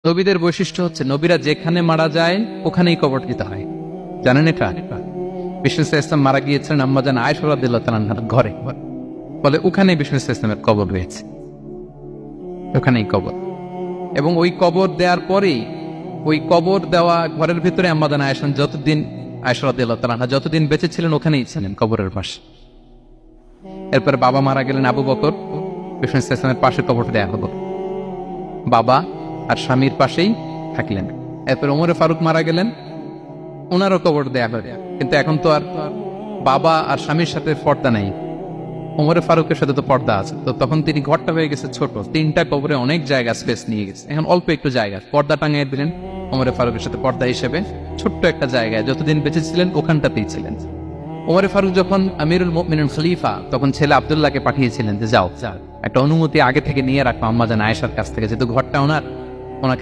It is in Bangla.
নবীদের বৈশিষ্ট্য হচ্ছে নবীরা যেখানে মারা যায় ওখানেই কবর দিতে হয়। জানেন এটা? বিষ্ণু ইসলাম মারা গিয়েছিলেন আম্মাজান আয়েশা রাদিয়াল্লাহু তাআলার ঘরে, বলে ওখানে বিষ্ণু ইসলামের কবর রয়েছে, ওখানেই কবর। এবং ওই কবর দেওয়ার পরেই ওই কবর দেওয়া ঘরের ভিতরে আম্মাজান আয়েশা রাদিয়াল্লাহু তাআলা যতদিন বেঁচে ছিলেন ওখানেই ছিলেন কবরের পাশে। এরপর বাবা মারা গেলেন আবু বকর, বিষ্ণু ইসলামের পাশে কবর দেয়া হলো, বাবা আর স্বামীর পাশেই থাকলেন। এরপর ওমরে ফারুক মারা গেলেন, ওনারও কবর দেয়া হলো। কিন্তু এখন তো আর বাবা আর স্বামীর সাথে পর্দা নাই, ওমরে ফারুকের সাথে তো পর্দা আছে। তো তখন তিনি ঘরটা হয়ে গেছে ছোট, তিনটা কবরে অনেক জায়গা স্পেস নিয়ে গেছে। এখন অল্প একটু জায়গা পর্দা টাঙিয়ে দিলেন ওমরে ফারুকের সাথে পর্দা হিসেবে, ছোট্ট একটা জায়গায় যতদিন বেঁচে ছিলেন ওখানটাতেই ছিলেন। ওমরে ফারুক যখন আমিরুল মুমিনিন খলিফা, তখন ছেলে আব্দুল্লাহকে পাঠিয়েছিলেন যে যাও একটা অনুমতি আগে থেকে নিয়ে রাখো আম্মাজান আয়েশার কাছ থেকে, যেহেতু ঘরটা ওনাকে